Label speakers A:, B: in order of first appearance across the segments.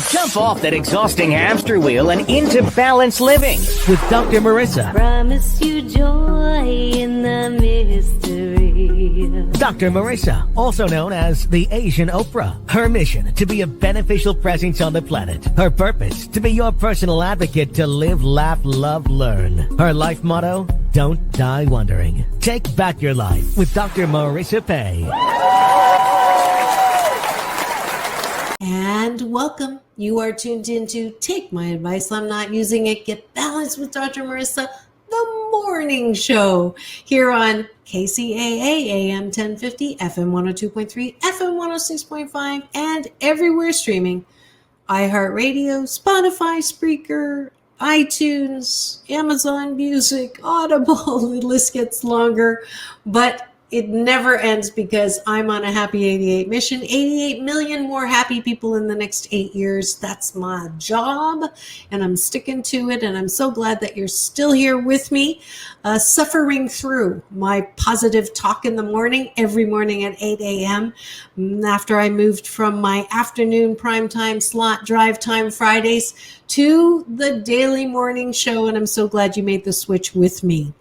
A: Jump off that exhausting hamster wheel and into balanced living with Dr. Marissa.
B: Promise you joy in the mystery.
A: Dr. Marissa, also known as the Asian Oprah. Her mission, to be a beneficial presence on the planet. Her purpose, to be your personal advocate to live, laugh, love, learn. Her life motto, don't die wondering. Take back your life with Dr. Marissa Pay.
C: And welcome. You are tuned into Take My Advice, I'm Not Using It, Get Balanced with Dr. Marissa, the morning show here on KCAA AM 1050, FM 102.3, FM 106.5, and everywhere streaming. iHeartRadio, Spotify, Spreaker, iTunes, Amazon Music, Audible. The list gets longer, but it never ends because I'm on a happy 88 mission. 88 million more happy people in the next 8 years. That's my job, and I'm sticking to it. And I'm so glad that you're still here with me, suffering through my positive talk in the morning, every morning at 8 a.m. After I moved from my afternoon primetime slot, drive time Fridays, to the daily morning show. And I'm so glad you made the switch with me.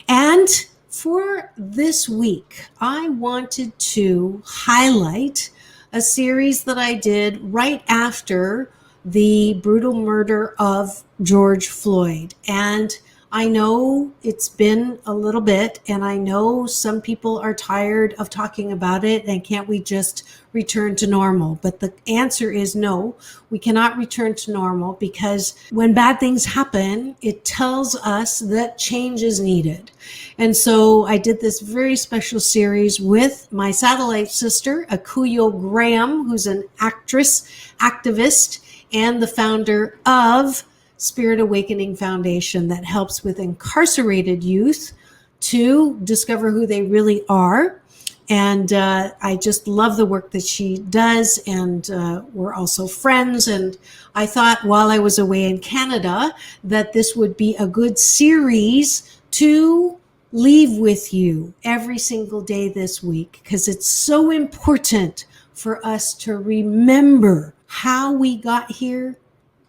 C: And for this week, I wanted to highlight a series that I did right after the brutal murder of George Floyd. And I know it's been a little bit, and I know some people are tired of talking about it, and can't we just return to normal? But the answer is no, we cannot return to normal, because when bad things happen, it tells us that change is needed. And so I did this very special series with my satellite sister, Akuyoe Graham, who's an actress, activist, and the founder of Spirit Awakening Foundation, that helps with incarcerated youth to discover who they really are. And I just love the work that she does, and we're also friends. And I thought while I was away in Canada that this would be a good series to leave with you every single day this week, because it's so important for us to remember how we got here,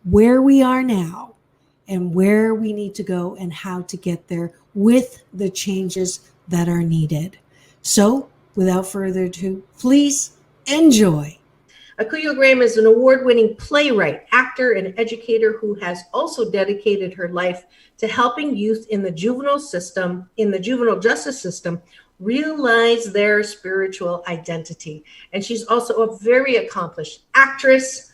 C: where we are now, and where we need to go, and how to get there with the changes that are needed. So, without further ado, please enjoy. Akuyoe Graham is an award-winning playwright, actor, and educator who has also dedicated her life to helping youth in the juvenile justice system, realize their spiritual identity. And she's also a very accomplished actress.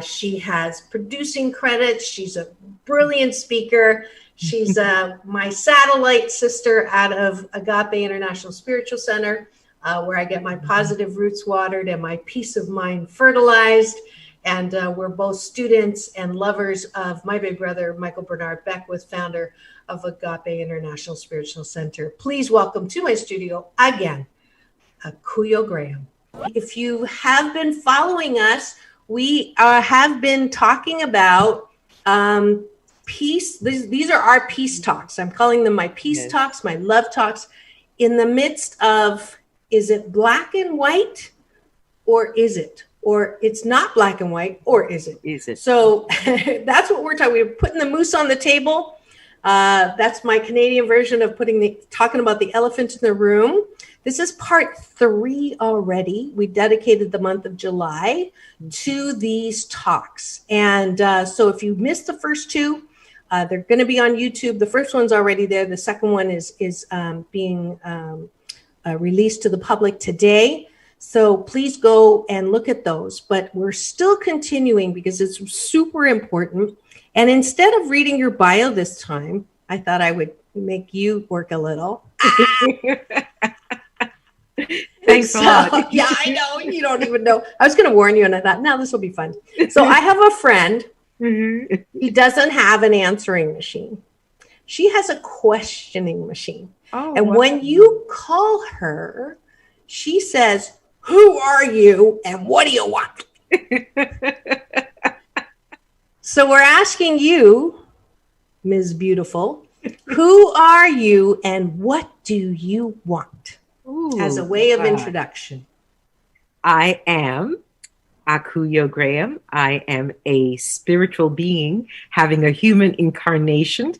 C: She has producing credits. She's a brilliant speaker. She's my satellite sister out of Agape International Spiritual Center, where I get my positive roots watered and my peace of mind fertilized. And we're both students and lovers of my big brother, Michael Bernard Beckwith, founder of Agape International Spiritual Center. Please welcome to my studio again, Akuyoe Graham. If you have been following us, we have been talking about peace. These are our peace talks. I'm calling them my peace talks, my love talks, in the midst of, is it black and white, or is it? Or it's not black and white, or is it?
D: Is it?
C: So that's what we're talking. We're putting the moose on the table. That's my Canadian version of talking about the elephant in the room. This is part 3 already. We dedicated the month of July to these talks. And so if you missed the first 2, they're going to be on YouTube. The first one's already there. The second one is being released to the public today. So please go and look at those. But we're still continuing because it's super important. And instead of reading your bio this time, I thought I would make you work a little.
D: Thanks a lot.
C: Yeah, I know. You don't even know. I was going to warn you, and I thought, no, this will be fun. So I have a friend. He doesn't have an answering machine. She has a questioning machine.
D: Oh,
C: and
D: wow.
C: when you call her, she says, "Who are you and what do you want?" So we're asking you, Ms. Beautiful, who are you and what do you want?
D: Ooh,
C: as a way of introduction.
D: I am Akuyoe Graham. I am a spiritual being having a human incarnation,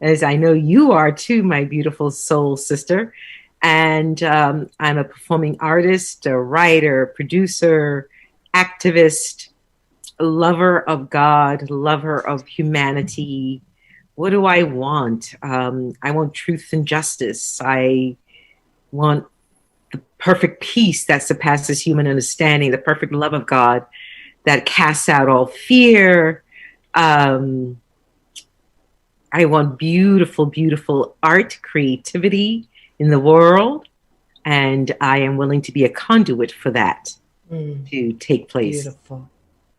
D: as I know you are too, my beautiful soul sister. And I'm a performing artist, a writer, producer, activist, a lover of God, lover of humanity. What do I want? I want truth and justice. I want the perfect peace that surpasses human understanding, the perfect love of God that casts out all fear. I want beautiful, beautiful art, creativity in the world, and I am willing to be a conduit for that to take place.
E: Beautiful.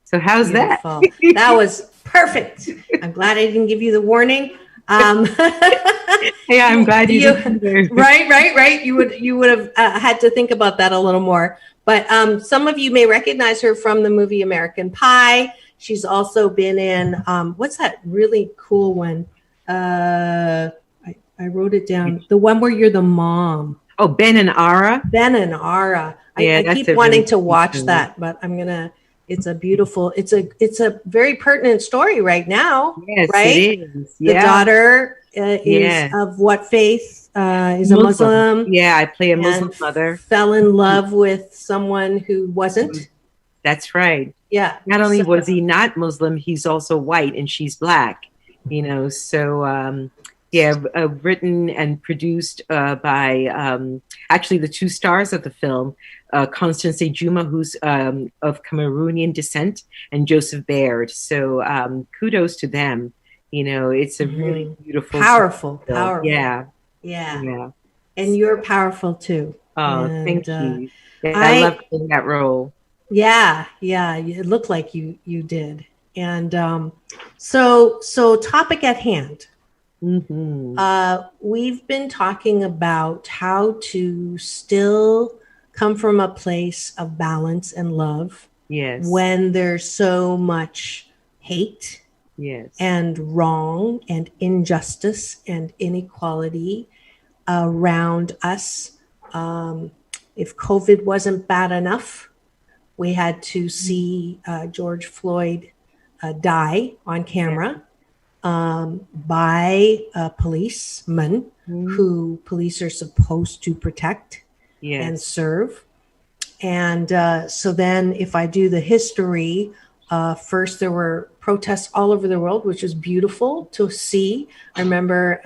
D: So how's
E: Beautiful.
D: that?
E: That was perfect. I'm glad I didn't give you the warning.
D: Yeah, I'm glad you did.
E: Right. You would have had to think about that a little more. But some of you may recognize her from the movie American Pie. She's also been in what's that really cool one? I wrote it down. The one where you're the mom.
D: Oh, Ben and Ara.
E: Ben and Ara.
D: Yeah,
E: I keep wanting to watch that, but I'm gonna. It's a beautiful. It's a very pertinent story right now.
D: Yes,
E: right?
D: it is. Yeah.
E: The daughter is of what faith? Is a Muslim.
D: Yeah, I play a Muslim mother.
E: Fell in love with someone who wasn't.
D: That's right.
E: Yeah.
D: Not only was he not Muslim, he's also white and she's Black. You know, so written and produced by actually the two stars of the film, Constance Ejuma, who's of Cameroonian descent, and Joseph Baird. So kudos to them. You know, it's a really beautiful,
E: powerful.
D: Yeah.
E: And you're powerful too.
D: Oh, thank you. Yeah, I love playing that role.
E: Yeah. It looked like you did. And so topic at hand. We've been talking about how to still come from a place of balance and love.
D: Yes.
E: When there's so much hate.
D: Yes.
E: And wrong and injustice and inequality around us. If COVID wasn't bad enough, we had to see George Floyd die on camera by a policeman who police are supposed to protect and serve. And so then if I do the history, first there were protests all over the world, which was beautiful to see. I remember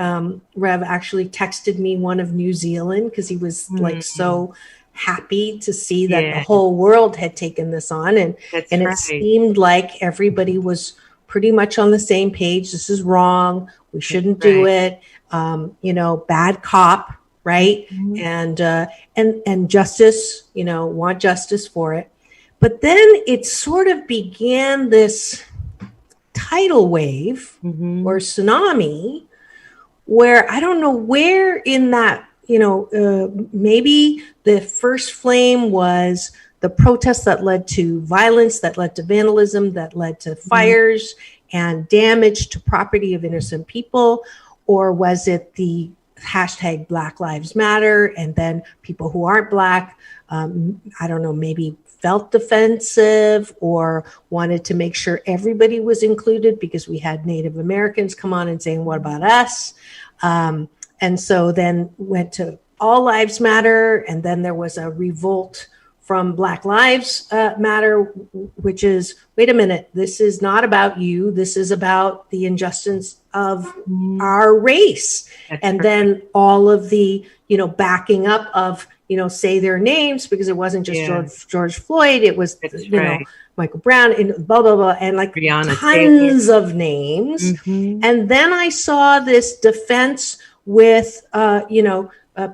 E: Rev actually texted me one of New Zealand because he was like so happy to see that the whole world had taken this on. And it seemed like everybody was pretty much on the same page. This is wrong. We shouldn't do it. Bad cop, right? And justice, want justice for it. But then it sort of began this tidal wave or tsunami where I don't know where in that, maybe the first flame was the protests that led to violence, that led to vandalism, that led to fires and damage to property of innocent people, or was it the hashtag Black Lives Matter and then people who aren't Black, I don't know, maybe felt defensive or wanted to make sure everybody was included because we had Native Americans come on and saying, what about us? And so then went to All Lives Matter. And then there was a revolt from Black Lives Matter, which is, wait a minute, this is not about you. This is about the injustice of our race. And then all of the, backing up of, say their names, because it wasn't just George Floyd, it was, Michael Brown and blah, blah, blah, and like
D: Breonna
E: tons of names. And then I saw this defense with,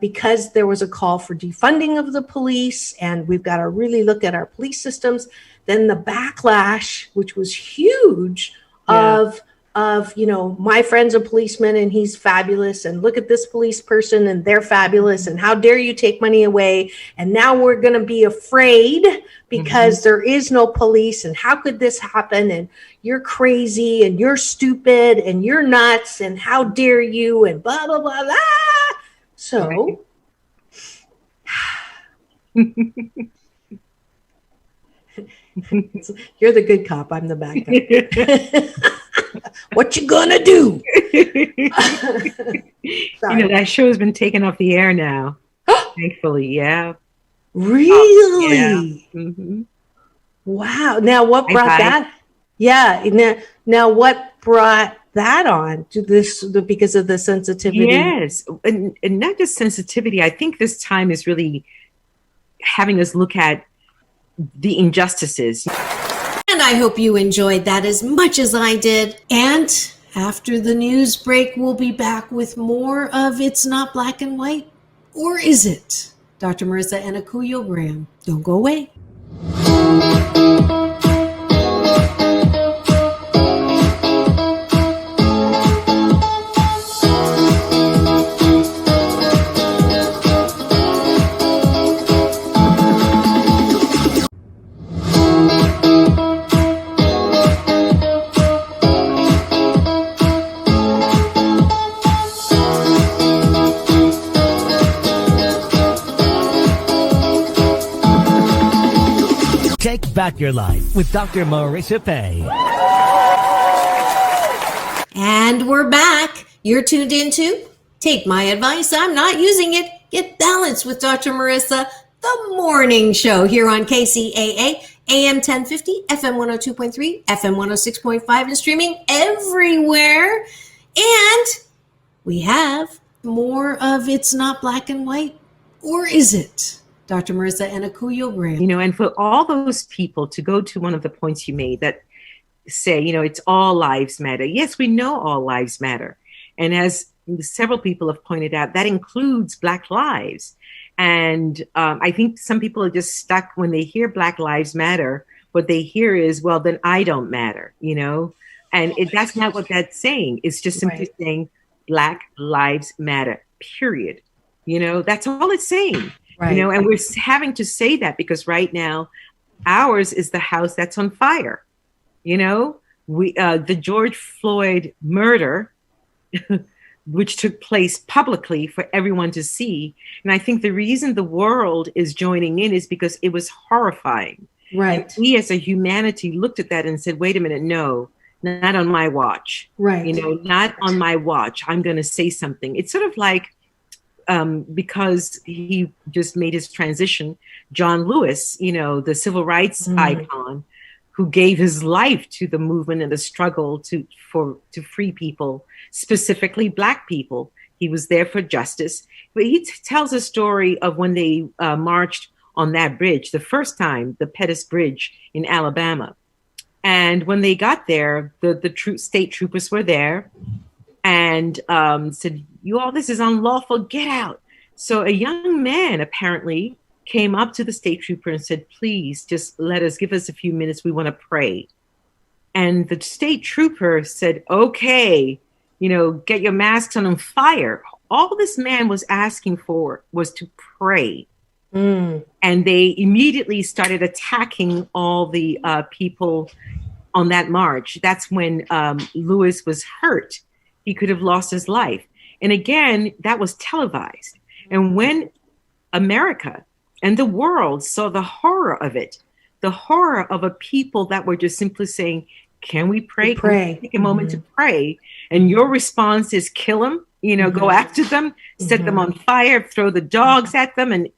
E: because there was a call for defunding of the police and we've got to really look at our police systems. Then the backlash, which was huge of my friend's a policeman and he's fabulous. And look at this police person and they're fabulous. And how dare you take money away? And now we're going to be afraid because there is no police. And how could this happen? And you're crazy and you're stupid and you're nuts. And how dare you? And blah, blah, blah, blah. So You're the good cop. I'm the bad cop. What you gonna do?
D: That show has been taken off the air now. Thankfully, yeah.
E: Really?
D: Oh, yeah. Mm-hmm.
E: Wow. Now, what brought that? Yeah. Now, what brought that on to this? Because of the sensitivity.
D: Yes, and not just sensitivity. I think this time is really having us look at the injustices.
C: And I hope you enjoyed that as much as I did. And after the news break, we'll be back with more of It's Not Black and White, or is it? Dr. Marissa and Akuyoe. Don't go away.
A: Take back your life with Dr. Marissa Pay.
C: And we're back. You're tuned into Take My Advice. I'm not using it. Get balanced with Dr. Marissa, the morning show here on KCAA, AM 1050, FM 102.3, FM 106.5, and streaming everywhere. And we have more of It's Not Black and White, or is it? Dr. Marissa and Akuyoe.
D: And for all those people to go to one of the points you made that say, it's all lives matter. Yes, we know all lives matter. And as several people have pointed out, that includes Black lives. And I think some people are just stuck when they hear Black Lives Matter. What they hear is, well, then I don't matter, and that's not what that's saying. It's just simply saying Black Lives Matter, period. That's all it's saying. Right. And we're having to say that because right now ours is the house that's on fire. The George Floyd murder, which took place publicly for everyone to see. And I think the reason the world is joining in is because it was horrifying. Right. And we as a humanity looked at that and said, wait a minute, no, not on my watch. Right. Not on my watch. I'm going to say something. It's sort of like, because he just made his transition, John Lewis, the civil rights icon, who gave his life to the movement and the struggle to free people, specifically Black people. He was there for justice. But he tells a story of when they marched on that bridge, the first time, the Pettus Bridge in Alabama. And when they got there, the state troopers were there and said, you all, this is unlawful, get out. So a young man apparently came up to the state trooper and said, please just give us a few minutes. We want to pray. And the state trooper said, okay, get your masks on and fire. All this man was asking for was to pray. And they immediately started attacking all the people on that march. That's when Lewis was hurt. He could have lost his life. And again, that was televised. And when America and the world saw the horror of it, the horror of a people that were just simply saying, can we pray? Can we take a moment to pray? And your response is kill them, go after them, set them on fire, throw the dogs at them. And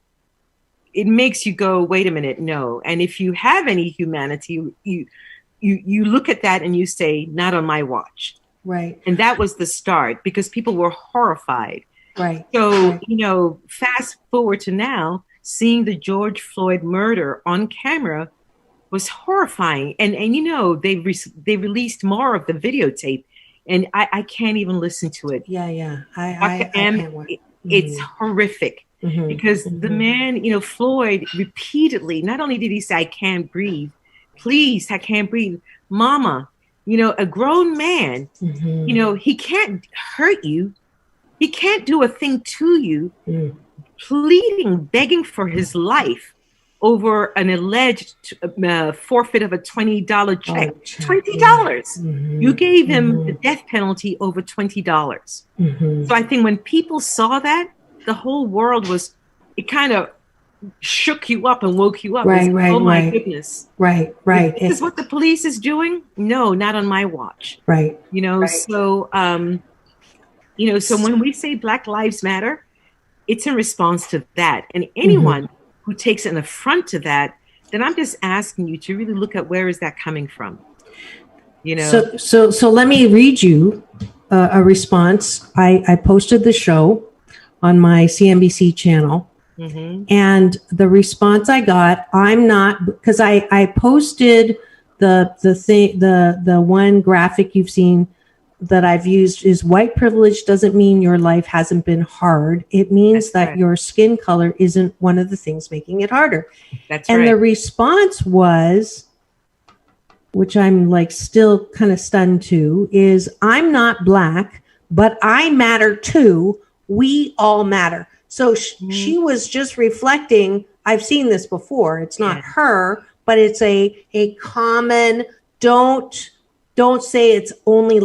D: it makes you go, wait a minute, no. And if you have any humanity, you look at that and you say, not on my watch. Right. And that was the start because people were horrified. Right. So, fast forward to now, seeing the George Floyd murder on camera was horrifying. And they released more of the videotape and I can't even listen to it. Yeah. I can't watch. It's horrific because the man, Floyd repeatedly, not only did he say, I can't breathe, please, I can't breathe. Mama, a grown man, he can't hurt you. He can't do a thing to you, pleading, begging for his life over an alleged forfeit of a $20 check. $20. You gave him the death penalty over $20. So I think when people saw that, the whole world it kind of shook you up and woke you up.
E: Right,
D: It's,
E: right,
D: oh my
E: right.
D: goodness.
E: Right, right.
D: This is what the police is doing? No, not on my watch.
E: Right.
D: You know,
E: right.
D: so so when we say Black Lives Matter, it's in response to that. And anyone who takes an affront to that, then I'm just asking you to really look at where is that coming from. You know.
E: So let me read you a response. I posted the show on my CNBC channel. And the response I got, I'm not, because I posted the one graphic you've seen that I've used is white privilege doesn't mean your life hasn't been hard. It means that your skin color isn't one of the things making it harder. And the response was, which I'm like still kind of stunned to, is I'm not Black, but I matter too. We all matter. So she was just reflecting. I've seen this before. It's not her, but it's a common, don't say it's only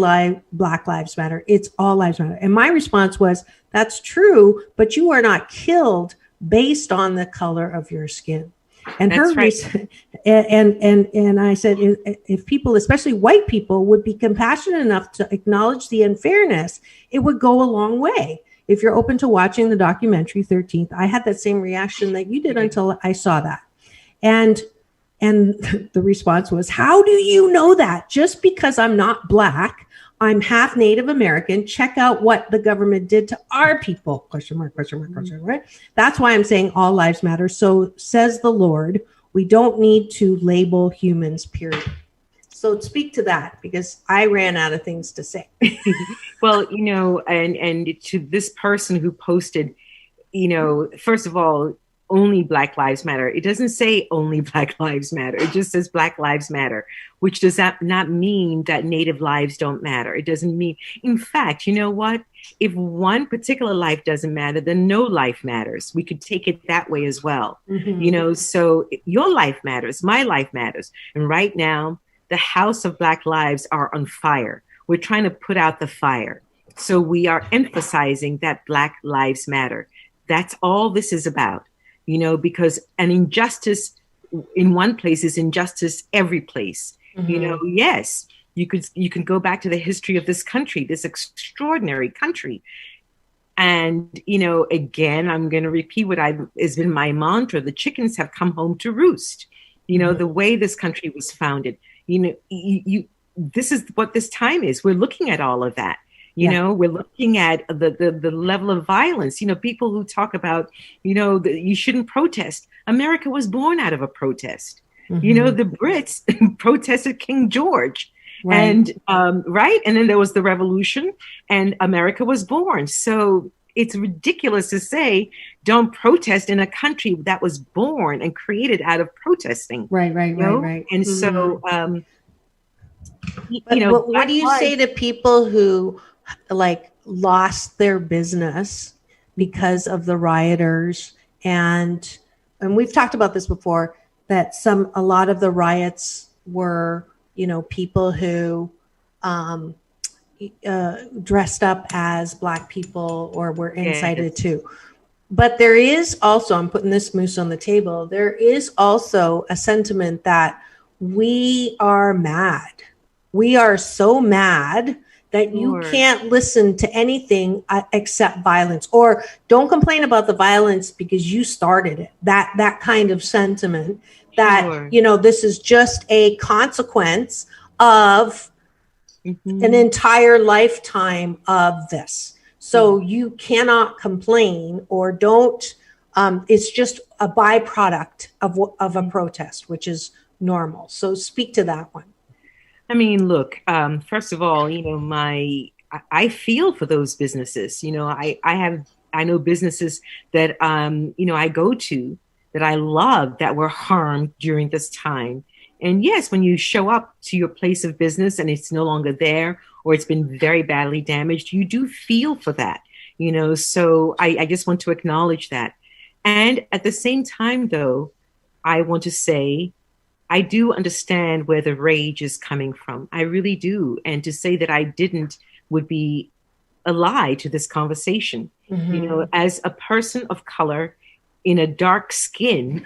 E: Black Lives Matter. It's all lives matter. And my response was, that's true, but you are not killed based on the color of your skin. And and I said, if people, especially white people, would be compassionate enough to acknowledge the unfairness, it would go a long way. If you're open to watching the documentary 13th, I had that same reaction that you did until I saw that. And the response was, how do you know that? Just because I'm not Black, I'm half Native American. Check out what the government did to our people. Question mark, question mark, question mark, right? That's why I'm saying all lives matter. So says the Lord, we don't need to label humans, period. So speak to that, because I ran out of things to say.
D: Well, and to this person who posted, first of all, only Black Lives Matter. It doesn't say only Black Lives Matter. It just says Black Lives Matter, which does not mean that Native lives don't matter. It doesn't mean, in fact, you know what? If one particular life doesn't matter, then no life matters. We could take it that way as well. So your life matters, my life matters. And right now, the House of Black Lives are on fire. We're trying to put out the fire. So we are emphasizing that Black Lives Matter. That's all this is about, because an injustice in one place is injustice every place. Yes, you can go back to the history of this country, this extraordinary country. And, again, I'm going to repeat what has been my mantra. The chickens have come home to roost. The way this country was founded. This is what this time is. We're looking at all of that. We're looking at the level of violence. People who talk about, you shouldn't protest. America was born out of a protest. The Brits protested King George. Right. And and then there was the revolution and America was born. So it's ridiculous to say don't protest in a country that was born and created out of protesting.
E: Right.
D: And so,
E: what do you say to people who lost their business because of the rioters? And we've talked about this before, that a lot of the riots were, people who dressed up as Black people or were incited too. But there is also, I'm putting this moose on the table, there is also a sentiment that we are mad. We are so mad that you can't listen to anything except violence, or don't complain about the violence because you started it. That kind of sentiment that, this is just a consequence of an entire lifetime of this. So you cannot complain or don't. It's just a byproduct of a protest, which is normal. So speak to that one.
D: I mean, look, first of all, I feel for those businesses. I know businesses that, I go to that I love that were harmed during this time. And yes, when you show up to your place of business and it's no longer there, or it's been very badly damaged, you do feel for that, so I just want to acknowledge that. And at the same time, though, I want to say, I do understand where the rage is coming from. I really do. And to say that I didn't would be a lie to this conversation. As a person of color in a dark skin.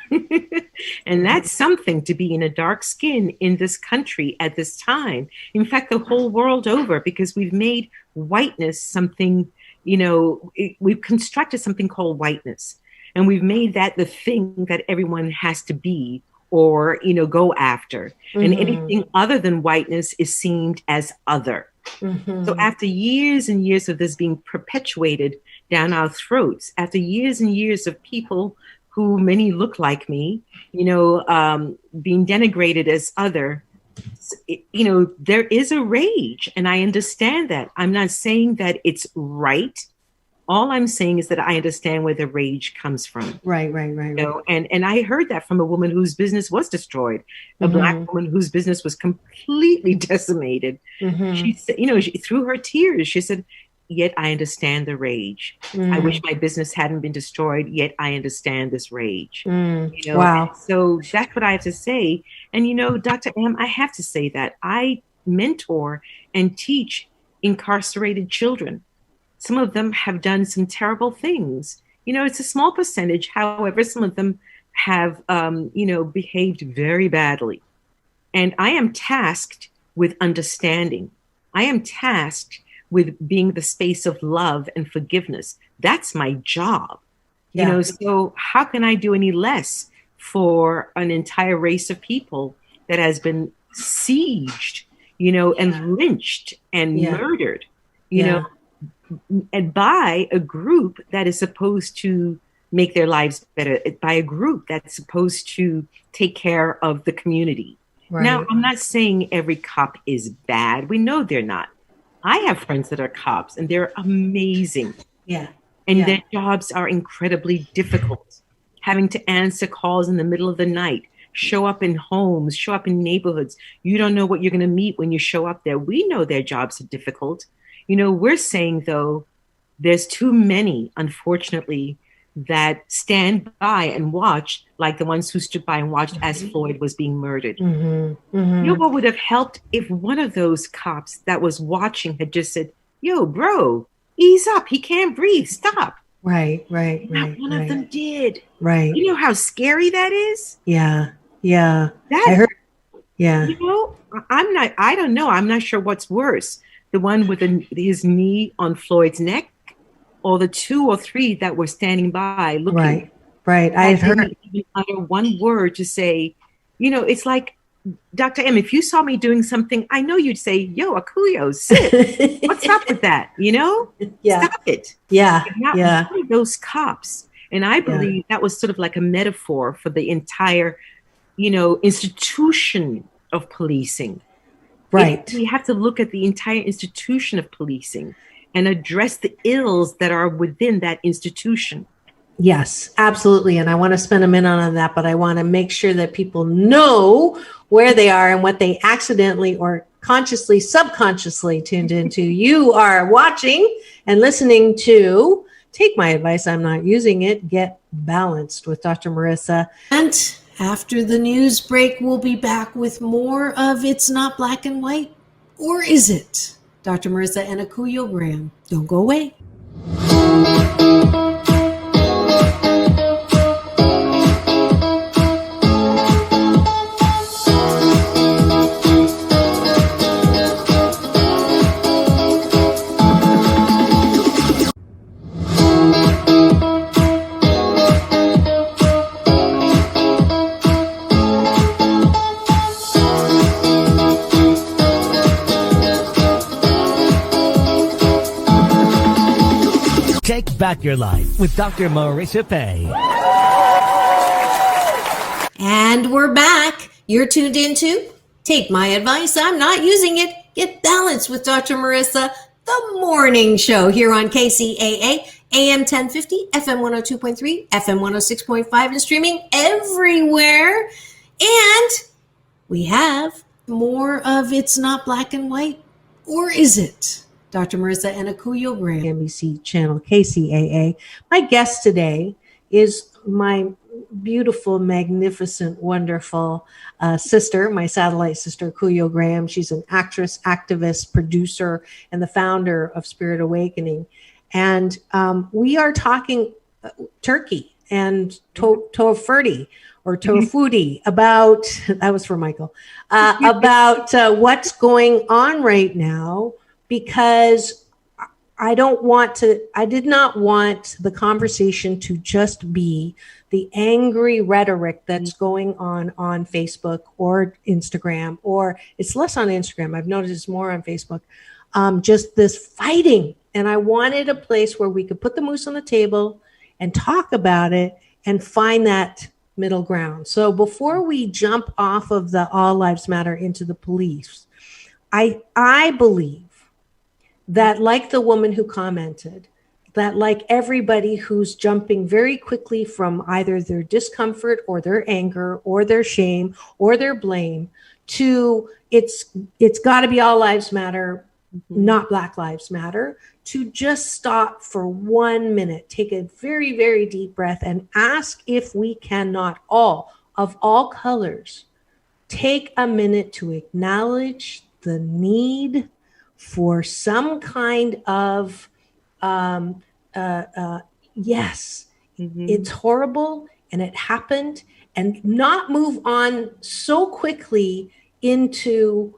D: And that's something, to be in a dark skin in this country at this time. In fact, the whole world over, because we've made whiteness something, we've constructed something called whiteness. And we've made that the thing that everyone has to be or, go after. And anything other than whiteness is seen as other. So after years and years of this being perpetuated down our throats, after years and years of people who many look like me, being denigrated as other, there is a rage. And I understand that. I'm not saying that it's right. All I'm saying is that I understand where the rage comes from.
E: Right.
D: And I heard that from a woman whose business was destroyed, a Black woman whose business was completely decimated. She said, through her tears, she said, yet I understand the rage. I wish my business hadn't been destroyed, yet I understand this rage.
E: Wow.
D: So that's what I have to say. And, Dr. M, I have to say that I mentor and teach incarcerated children. Some of them have done some terrible things. It's a small percentage. However, some of them have, behaved very badly. And I am tasked with understanding. I am tasked with being the space of love and forgiveness. That's my job. So how can I do any less for an entire race of people that has been sieged, and lynched and murdered, and by a group that is supposed to make their lives better, by a group that's supposed to take care of the community. Right. Now, I'm not saying every cop is bad. We know they're not. I have friends that are cops and they're amazing. And their jobs are incredibly difficult. Having to answer calls in the middle of the night, show up in homes, show up in neighborhoods. You don't know what you're going to meet when you show up there. We know their jobs are difficult. We're saying, though, there's too many, unfortunately, that stand by and watch, like the ones who stood by and watched as Floyd was being murdered. What would have helped if one of those cops that was watching had just said, yo, bro, ease up. He can't breathe. Stop.
E: Right.
D: Not one of them did.
E: Right.
D: You know how scary that is?
E: Yeah.
D: I
E: heard. Yeah.
D: I don't know. I'm not sure what's worse. The one with his knee on Floyd's neck, or the 2 or 3 that were standing by looking.
E: Right. I heard.
D: Didn't even utter one word to say, it's like, Dr. M, if you saw me doing something, I know you'd say, yo, Akuyoe, sit. What's up with that? Stop it. Not one of those cops. And I believe that was sort of like a metaphor for the entire, institution of policing.
E: Right.
D: We have to look at the entire institution of policing and address the ills that are within that institution.
E: Yes, absolutely. And I want to spend a minute on that, but I want to make sure that people know where they are and what they accidentally or consciously, subconsciously tuned into. You are watching and listening to Take My Advice, I'm Not Using It, Get Balanced with Dr. Marissa.
C: And after the news break, we'll be back with more of It's Not Black and White, or is it? Dr. Marissa and Akuyoe Graham. Don't go away.
A: Take back your life with Dr. Marissa Pay.
C: And we're back. You're tuned into Take My Advice, I'm Not Using It, Get Balanced with Dr. Marissa, the morning show here on KCAA, AM 1050, FM 102.3, FM 106.5, and streaming everywhere. And we have more of It's Not Black and White, or is it? Dr. Marissa and Akuyoe Graham.
E: NBC channel KCAA. My guest today is my beautiful, magnificent, wonderful sister, my satellite sister, Akuyoe Graham. She's an actress, activist, producer, and the founder of Spirit Awakening. And we are talking Turkey and Tofurti or Tofudi about, that was for Michael, about what's going on right now, because I did not want the conversation to just be the angry rhetoric that's going on Facebook or Instagram, or it's less on Instagram. I've noticed it's more on Facebook. Just this fighting. And I wanted a place where we could put the moose on the table and talk about it and find that middle ground. So before we jump off of the All Lives Matter into the police, I believe that, like the woman who commented, that like everybody who's jumping very quickly from either their discomfort or their anger or their shame or their blame to it's got to be all lives matter, not Black Lives Matter, to just stop for 1 minute, take a very, very deep breath and ask if we cannot all, of all colors, take a minute to acknowledge the need for some kind of, yes, it's horrible and it happened, and not move on so quickly into,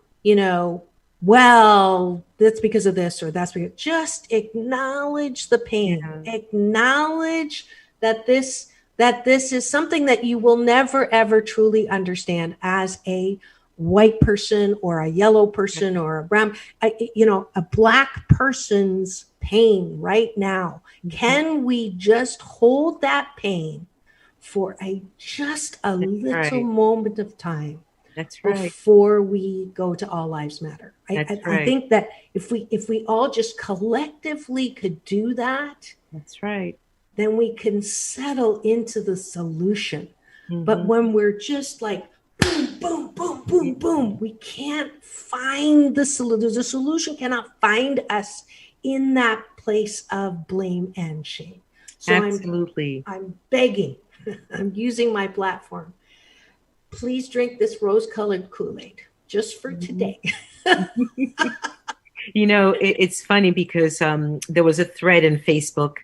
E: well, that's because of this or that's because, just acknowledge the pain, acknowledge that this is something that you will never, ever truly understand as a white person or a yellow person or a brown, a Black person's pain right now. Can we just hold that pain for just a little moment of time?
D: That's right.
E: Before we go to All Lives Matter. I think that if we all just collectively could do that,
D: that's right,
E: then we can settle into the solution. But when we're just like boom, boom, boom, boom, boom, we can't find the solution. The solution cannot find us in that place of blame and shame. So
D: absolutely,
E: I'm begging, I'm using my platform. Please drink this rose-colored Kool-Aid just for today.
D: It's funny because there was a thread in Facebook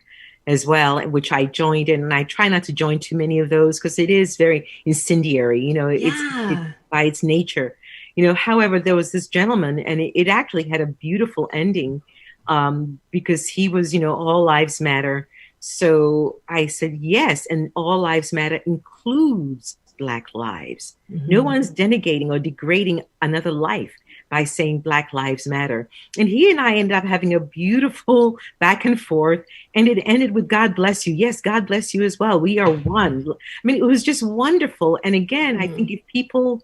D: as well, which I joined in, and I try not to join too many of those because it is very incendiary, it's by its nature. However, there was this gentleman, and it actually had a beautiful ending because he was, all lives matter. So I said, yes, and all lives matter includes Black lives. No one's denigrating or degrading another life by saying Black Lives Matter. And he and I ended up having a beautiful back and forth, and it ended with God bless you. Yes, God bless you as well. We are one. I mean, it was just wonderful. And again, I think if people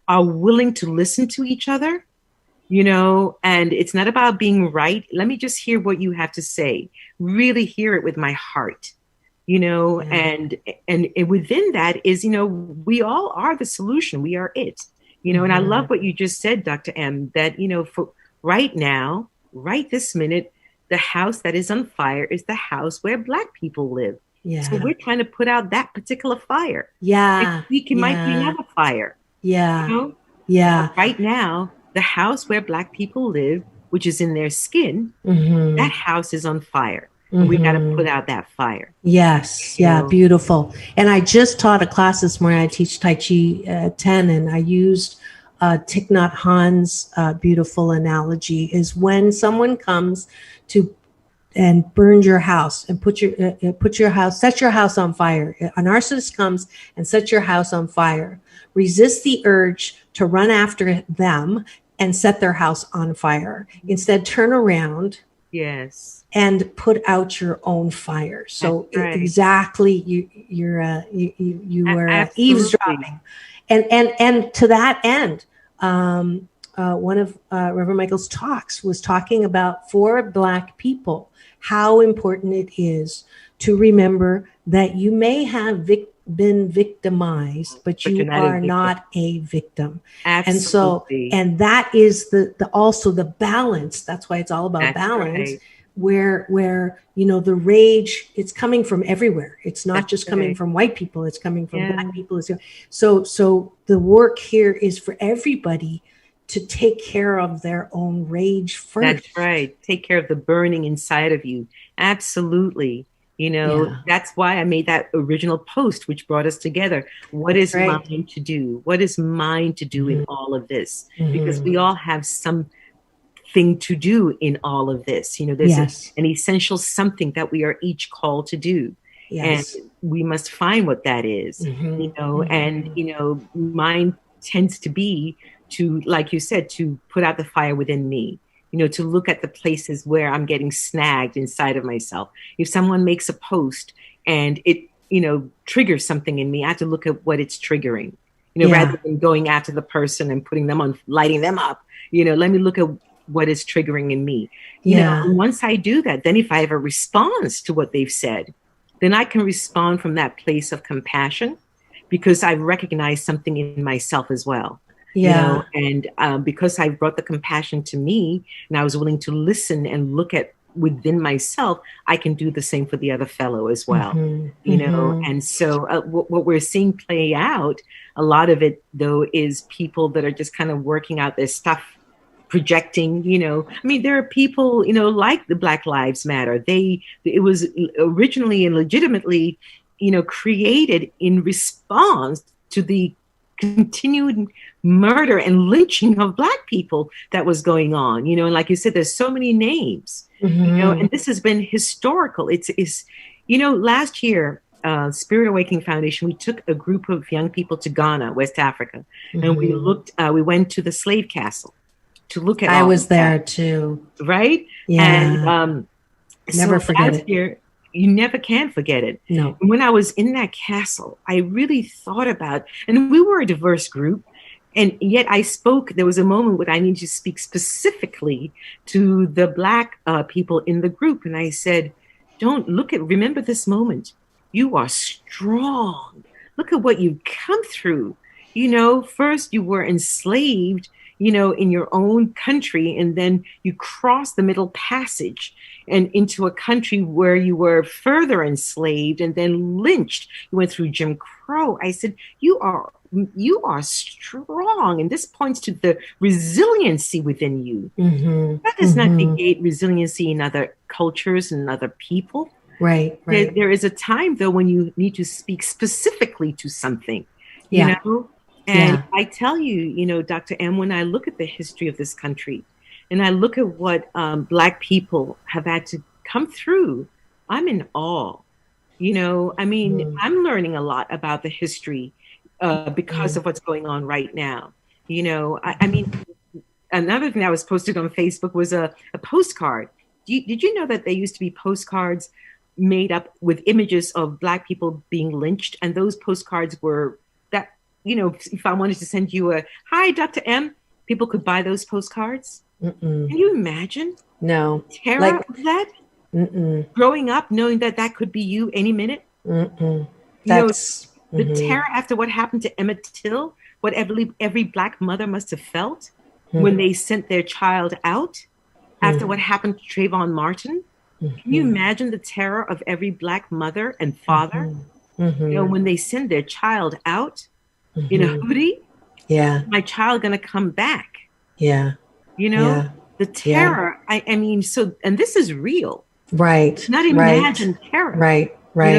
D: are willing to listen to each other, and it's not about being right. Let me just hear what you have to say. Really hear it with my heart. And within that is, we all are the solution. We are it, and I love what you just said, Dr. M, that, for right now, right this minute, the house that is on fire is the house where Black people live. Yeah. So we're trying to put out that particular fire.
E: Yeah.
D: Might be another fire.
E: Yeah. Yeah.
D: But right now, the house where Black people live, which is in their skin, that house is on fire. We got to put out that fire.
E: Yes. Yeah. Beautiful. And I just taught a class this morning. I teach Tai Chi 10, and I used Thich Nhat Hanh's beautiful analogy is when someone comes to and burns your house and set your house on fire. A narcissist comes and sets your house on fire. Resist the urge to run after them and set their house on fire. Instead, turn around.
D: Yes.
E: And put out your own fire. So exactly, you were eavesdropping, and to that end, one of Reverend Michael's talks was talking about for Black people how important it is to remember that you may have been victimized, but you are not a victim.
D: Absolutely.
E: And that is also the balance. That's why it's all about balance. Right. Where the rage, it's coming from everywhere. It's not just coming from white people. It's coming from Black people. So the work here is for everybody to take care of their own rage first.
D: That's right. Take care of the burning inside of you. Absolutely. That's why I made that original post, which brought us together. What is mine to do? What is mine to do in all of this? Because we all have something to do in all of this. There's an essential something that we are each called to do. Yes. And we must find what that is, and, mine tends to be to, like you said, to put out the fire within me. To look at the places where I'm getting snagged inside of myself. If someone makes a post and it, triggers something in me, I have to look at what it's triggering, rather than going after the person and putting them on, lighting them up. Let me look at what is triggering in me. And once I do that, then if I have a response to what they've said, then I can respond from that place of compassion because I recognize something in myself as well. And because I brought the compassion to me and I was willing to listen and look at within myself, I can do the same for the other fellow as well. And so what we're seeing play out, a lot of it though, is people that are just kind of working out their stuff, projecting, there are people, like the Black Lives Matter. It was originally and legitimately, created in response to the continued murder and lynching of Black people that was going on, and like you said, there's so many names, and this has been historical. It's last year, Spirit Awakening Foundation, we took a group of young people to Ghana, West Africa, and we went to the slave castle to look at.
E: I was there too.
D: Right?
E: Yeah.
D: And
E: never forget it.
D: Year, you never can forget it.
E: No.
D: When I was in that castle, I really thought about, and we were a diverse group, and yet there was a moment when I needed to speak specifically to the Black people in the group. And I said, remember this moment. You are strong. Look at what you've come through. First you were enslaved, in your own country, and then you crossed the Middle Passage and into a country where you were further enslaved and then lynched. You went through Jim Crow. I said, you are strong. And this points to the resiliency within you. That does not negate resiliency in other cultures and other people.
E: Right.
D: There is a time, though, when you need to speak specifically to something, And I tell you, Dr. M, when I look at the history of this country and I look at what Black people have had to come through, I'm in awe. I'm learning a lot about the history because of what's going on right now. Another thing that was posted on Facebook was a postcard. Did you know that there used to be postcards made up with images of Black people being lynched? And those postcards were that, if I wanted to send you a, hi, Dr. M, people could buy those postcards. Can you imagine?
E: No.
D: Terror of that? Growing up, knowing that could be you any minute.
E: That's
D: the terror after what happened to Emmett Till, what every Black mother must have felt when they sent their child out, after what happened to Trayvon Martin. Can you imagine the terror of every Black mother and father? When they send their child out in a hoodie?
E: Yeah.
D: My child gonna come back?
E: Yeah.
D: The terror. Yeah. And this is real.
E: Right.
D: Not imagined terror.
E: Right.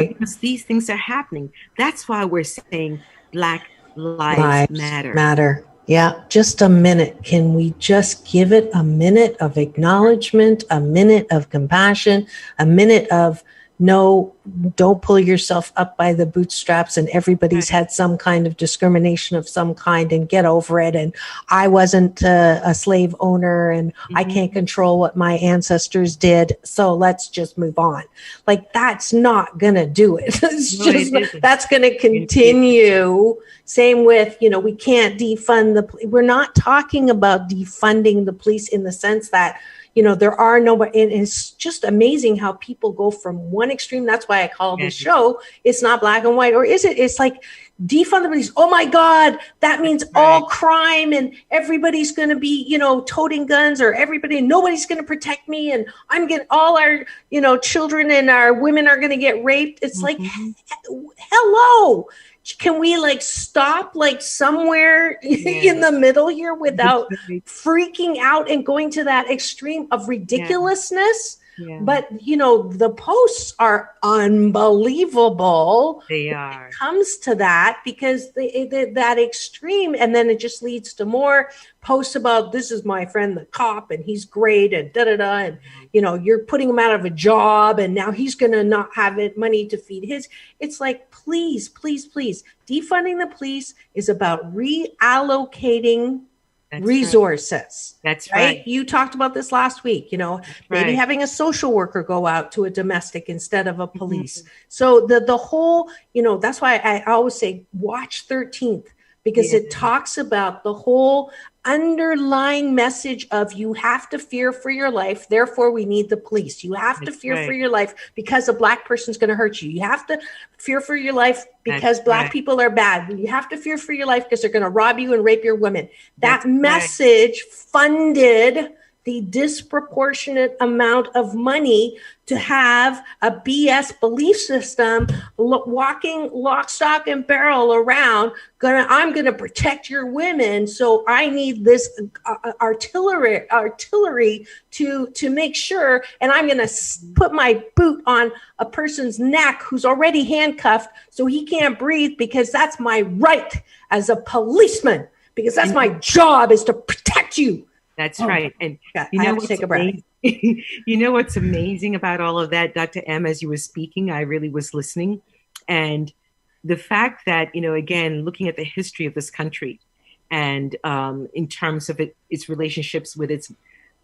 D: Because these things are happening. That's why we're saying Black Lives Matter.
E: Yeah. Just a minute. Can we just give it a minute of acknowledgement, a minute of compassion, a minute of no, don't pull yourself up by the bootstraps and everybody's had some kind of discrimination of some kind and get over it. And I wasn't a slave owner and I can't control what my ancestors did. So let's just move on. Like, that's not going to do it. That's going to continue. Same with, we can't defund we're not talking about defunding the police in the sense that, there are it's just amazing how people go from one extreme. That's why I call this show, it's not black and white, or is it? It's like defund the police. Oh my God, that means all crime and everybody's going to be, toting guns, or nobody's going to protect me. And I'm getting all our, children and our women are going to get raped. It's like, hello. Can we stop somewhere in the middle here without freaking out and going to that extreme of ridiculousness?
D: Yeah.
E: But, you know, the posts are unbelievable.
D: They
E: when
D: are.
E: It comes to that because that extreme, and then it just leads to more posts about this is my friend, the cop, and he's great, and da-da-da. And, you know, you're putting him out of a job, and now he's going to not have money to feed his. It's like, please, please, please. Defunding the police is about reallocating resources.
D: Right. That's
E: right.
D: right.
E: You talked about this last week, you know, maybe having a social worker go out to a domestic instead of a police. Mm-hmm. So the whole, you know, that's why I always say watch 13th, because it talks about the whole underlying message of you have to fear for your life. Therefore, we need the police. You have to fear for your life because a Black person's going to hurt you. You have to fear for your life because Black people are bad. You have to fear for your life because they're going to rob you and rape your women. That message funded the disproportionate amount of money to have a BS belief system walking lock, stock, and barrel around. I'm gonna protect your women, so I need this artillery to make sure. And I'm gonna put my boot on a person's neck who's already handcuffed, so he can't breathe, because that's my right as a policeman. Because that's my job, is to protect you.
D: That's right. And
E: you know, take a breath.
D: You know what's amazing about all of that, Dr. M, as you were speaking, I really was listening. And the fact that, you know, again, looking at the history of this country and in terms of its relationships with its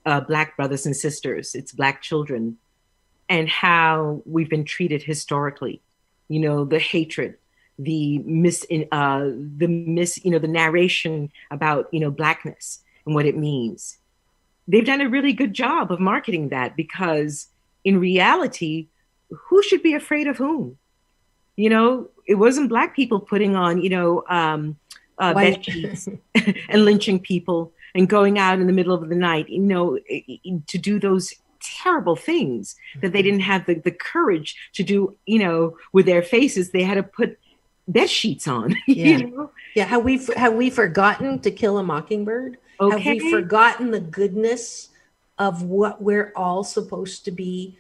D: Black brothers and sisters, its Black children, and how we've been treated historically, you know, the hatred, the narration about, you know, Blackness and what it means. They've done a really good job of marketing that, because in reality, who should be afraid of whom? You know, it wasn't Black people putting on, you know, bed sheets and lynching people and going out in the middle of the night, you know, to do those terrible things that they didn't have the courage to do, you know, with their faces. They had to put bed sheets on. You know?
E: Yeah. Have we forgotten To Kill a Mockingbird? Okay. Have we forgotten the goodness of what we're all supposed to be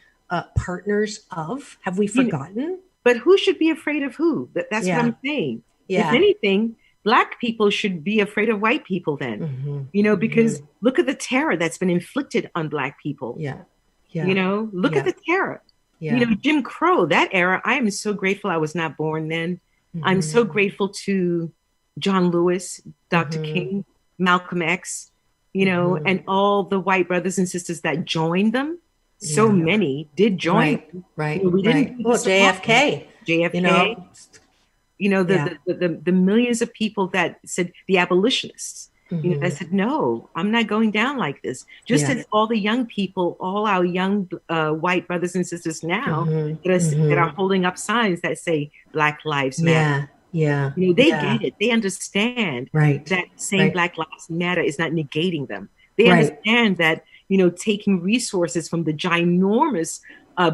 E: partners of? Have we forgotten?
D: But who should be afraid of who? That's what I'm saying. If anything, Black people should be afraid of white people then, you know, because look at the terror that's been inflicted on Black people. You know, look at the terror. You know, Jim Crow, that era, I am so grateful I was not born then. I'm so grateful to John Lewis, Dr. King, Malcolm X, you know, and all the white brothers and sisters that joined them. So many did join.
E: Right.
D: You know, we didn't.
E: Well, JFK.
D: You know, the millions of people that said, the abolitionists, you know, that said, no, I'm not going down like this. Just as all the young people, all our young white brothers and sisters now that are holding up signs that say Black Lives Matter. You know, they get it. They understand that saying Black Lives Matter is not negating them. They understand that, you know, taking resources from the ginormous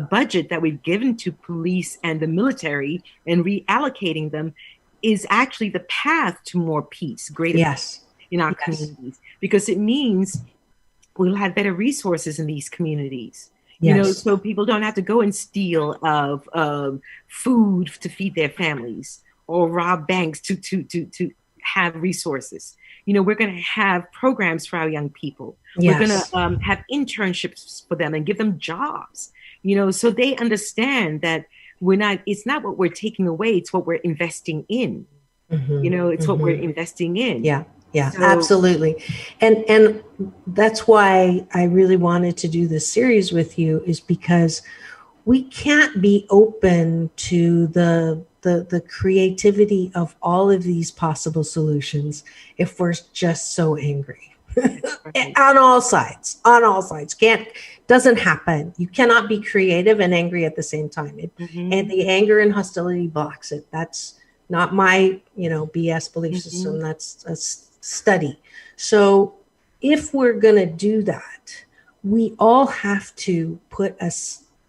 D: budget that we've given to police and the military and reallocating them is actually the path to more peace, greater peace in our communities, because it means we'll have better resources in these communities. You know, so people don't have to go and steal food to feed their families, or rob banks to have resources. You know, we're going to have programs for our young people. We're going to have internships for them and give them jobs, you know, so they understand that it's not what we're taking away, it's what we're investing in. You know, it's what we're investing in.
E: Yeah, so, absolutely. And that's why I really wanted to do this series with you, is because we can't be open to the creativity of all of these possible solutions if we're just so angry. on all sides doesn't happen. You cannot be creative and angry at the same time. And the anger and hostility blocks it. That's not my, you know, BS belief system. That's a study. So if we're going to do that, we all have to put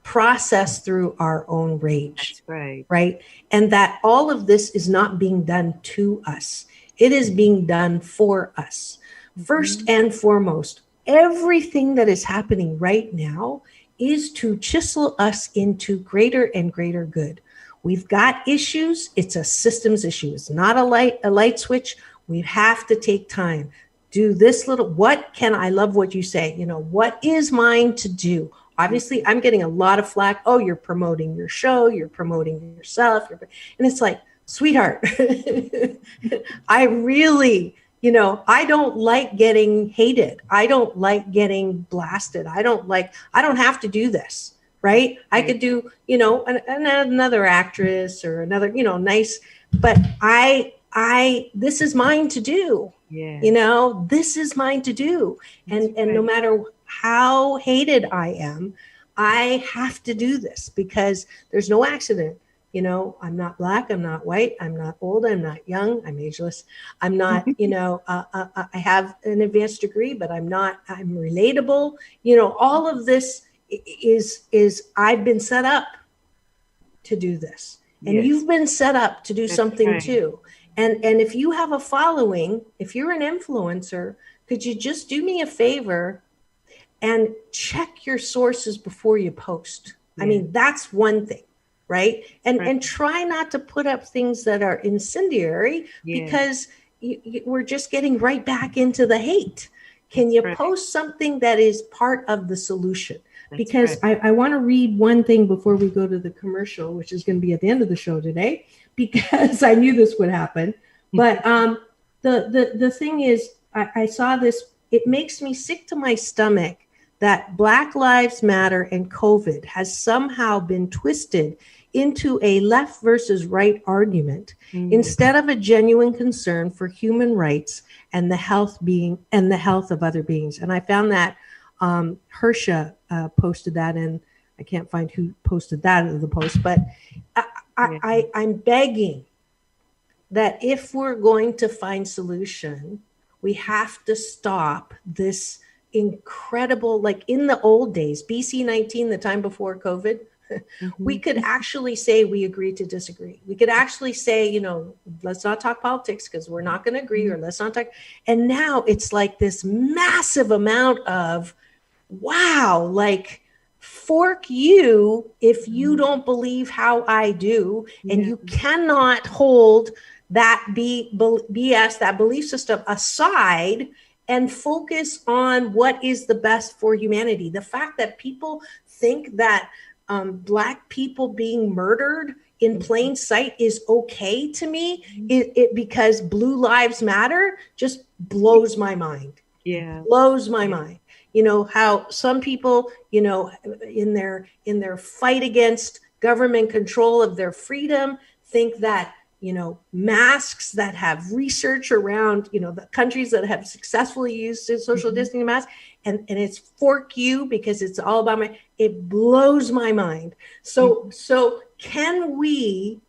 E: process through our own rage.
D: That's
E: right? And that all of this is not being done to us. It is being done for us. First and foremost, everything that is happening right now is to chisel us into greater and greater good. We've got issues. It's a systems issue. It's not a light switch. We have to take time. Do this little, I love what you say, what is mine to do? Obviously, I'm getting a lot of flack. Oh, you're promoting your show. You're promoting yourself. And it's like, sweetheart, I really, I don't like getting hated. I don't like getting blasted. I don't have to do this, right? I could do, another actress or another, nice, but this is mine to do. Yeah. This is mine to do. And no matter how hated I am, I have to do this because there's no accident. I'm not Black, I'm not white, I'm not old, I'm not young, I'm ageless. I'm not, I have an advanced degree, but I'm relatable. All of this is I've been set up to do this. And yes. You've been set up to do something right. too. And if you have a following, if you're an influencer, could you just do me a favor and check your sources before you post? Yeah. I mean, that's one thing, right? And try not to put up things that are incendiary because we're just getting right back into the hate. Can you post something that is part of the solution? Because I want to read one thing before we go to the commercial, which is going to be at the end of the show today, because I knew this would happen. But the thing is, I saw this. It makes me sick to my stomach that Black Lives Matter and COVID has somehow been twisted into a left versus right argument instead of a genuine concern for human rights and the health of other beings. And I found that Hersha posted that, and I can't find who posted that in the post, but I'm begging that if we're going to find solution, we have to stop this incredible, like in the old days, BC 19, the time before COVID, we could actually say we agree to disagree. We could actually say, let's not talk politics because we're not going to agree, or let's not talk. And now it's like this massive amount of, wow, like fork you if you don't believe how I do, and you cannot hold that BS, that belief system aside and focus on what is the best for humanity. The fact that people think that Black people being murdered in plain sight is okay to me, it because Blue Lives Matter just blows my mind. Yeah, blows my mind. How some people, in their fight against government control of their freedom, think that masks that have research around, the countries that have successfully used social distancing masks, and it's fork you because it's all about it blows my mind. So can we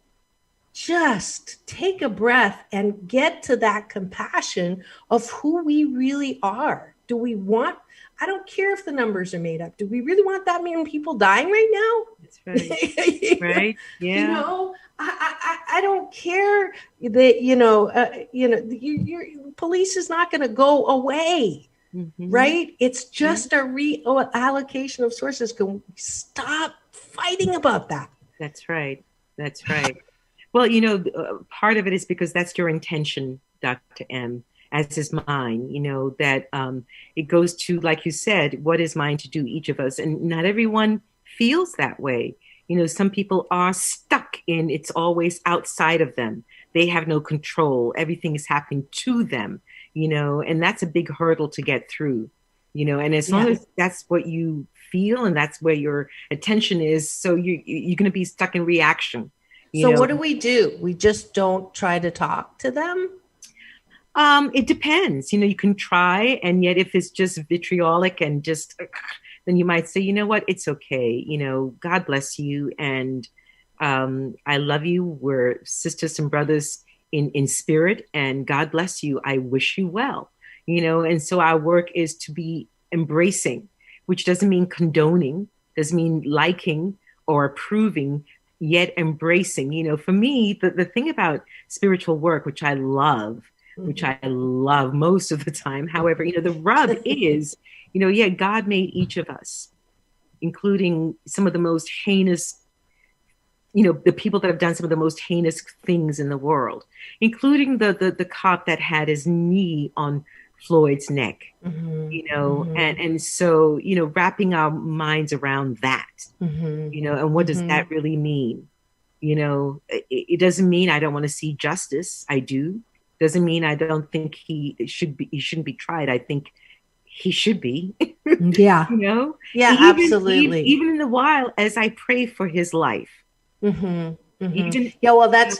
E: just take a breath and get to that compassion of who we really are? Do we want, I don't care if the numbers are made up. Do we really want that many people dying right now? That's right. Right. Yeah. I don't care that, your police is not going to go away. Right. It's just a reallocation of sources. Can we stop fighting about that? That's right. That's right. Well, part of it is because that's your intention, Dr. M, as is mine, that it goes to, like you said, what is mine to do, each of us. And not everyone feels that way. Some people are stuck in it's always outside of them. They have no control. Everything is happening to them, and that's a big hurdle to get through, and as long as that's what you feel and that's where your attention is, so you're going to be stuck in reaction. So what do? We just don't try to talk to them? It depends. You can try, and yet if it's just vitriolic and just, then you might say, what, it's okay. God bless you. And I love you. We're sisters and brothers in spirit, and God bless you. I wish you well, and so our work is to be embracing, which doesn't mean condoning, doesn't mean liking or approving, yet embracing. For me, the thing about spiritual work, which I love most of the time. However, the rub is, God made each of us
D: including some of the most heinous, the people that have done some of the most heinous things in the world, including the cop that had his knee on Floyd's neck, and so, wrapping our minds around that, and what does that really mean? It doesn't mean I don't want to see justice. I do. Doesn't mean I don't think he shouldn't be tried. I think he should be.
E: Yeah. Yeah, absolutely.
D: Even in the while, as I pray for his life.
E: Yeah, well, that's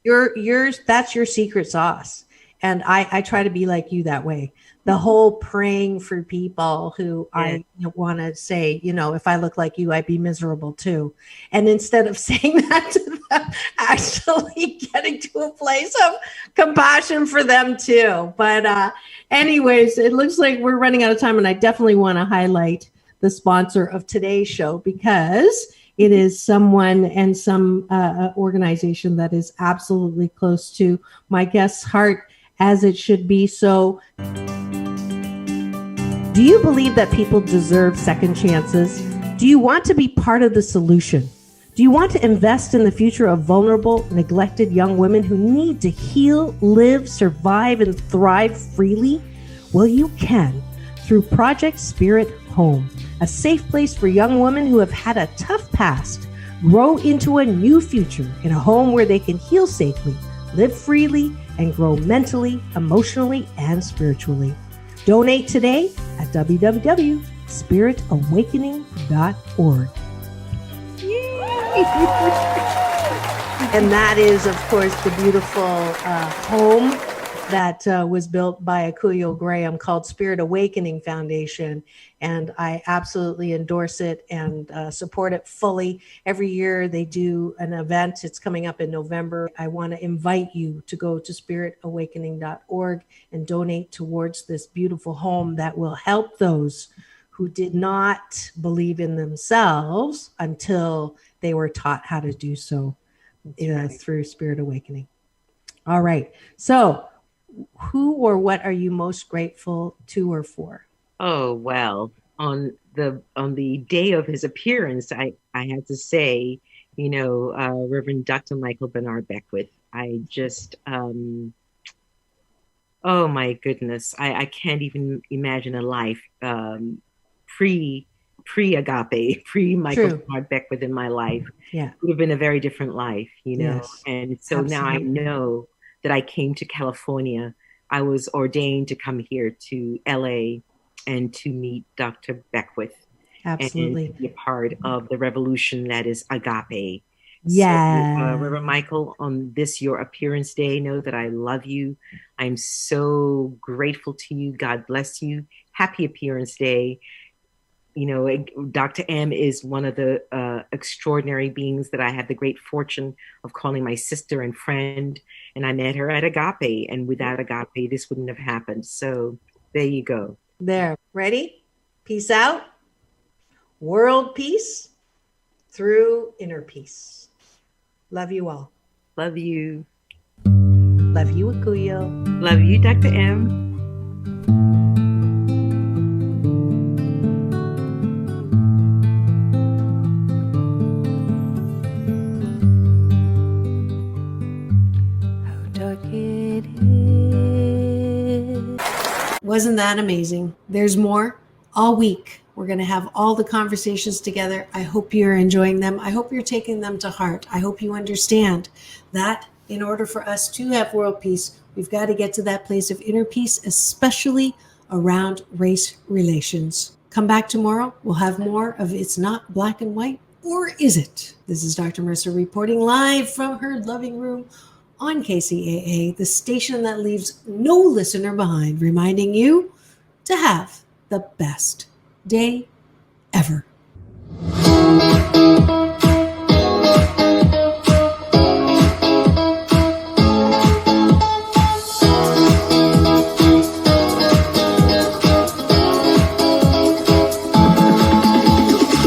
E: your secret sauce. And I try to be like you that way. The whole praying for people who I want to say, if I look like you, I'd be miserable too. And instead of saying that to them, actually getting to a place of compassion for them too. But anyways, it looks like we're running out of time. And I definitely want to highlight the sponsor of today's show, because it is someone and some organization that is absolutely close to my guest's heart, as it should be. So, do you believe that people deserve second chances? Do you want to be part of the solution? Do you want to invest in the future of vulnerable, neglected young women who need to heal, live, survive, and thrive freely? Well, you can through Project Spirit Home, a safe place for young women who have had a tough past grow into a new future in a home where they can heal safely, live freely, and grow mentally, emotionally, and spiritually. Donate today at www.spiritawakening.org. And that is, of course, the beautiful home that was built by Akuyoe Graham called Spirit Awakening Foundation. And I absolutely endorse it and support it fully. Every year they do an event. It's coming up in November. I want to invite you to go to spiritawakening.org and donate towards this beautiful home that will help those who did not believe in themselves until they were taught how to do so through Spirit Awakening. All right. So, who or what are you most grateful to or for?
D: Oh, well, on the day of his appearance, I had to say, Reverend Dr. Michael Bernard Beckwith. I just, oh my goodness, I can't even imagine a life pre-agape, pre-Michael Bernard Beckwith in my life.
E: Yeah,
D: it would have been a very different life,
E: Yes,
D: and so absolutely. Now I know that I came to California. I was ordained to come here to LA and to meet Dr. Beckwith.
E: Absolutely.
D: And be a part of the revolution that is agape.
E: Yeah.
D: So, Reverend Michael, on this, your appearance day, know that I love you. I'm so grateful to you. God bless you. Happy appearance day. Dr. M is one of the extraordinary beings that I had the great fortune of calling my sister and friend. And I met her at Agape. And without Agape, this wouldn't have happened. So there you go.
E: There. Ready? Peace out. World peace through inner peace. Love you all.
D: Love you.
E: Love you, Akuyoe.
D: Love you, Dr. M.
C: Wasn't that amazing? There's more all week. We're going to have all the conversations together. I hope you're enjoying them. I hope you're taking them to heart. I hope you understand that in order for us to have world peace, we've got to get to that place of inner peace, especially around race relations. Come back tomorrow. We'll have more of It's Not Black and White, or is it? This is Dr. Marissa reporting live from her loving room on KCAA, the station that leaves no listener behind, reminding you to have the best day ever.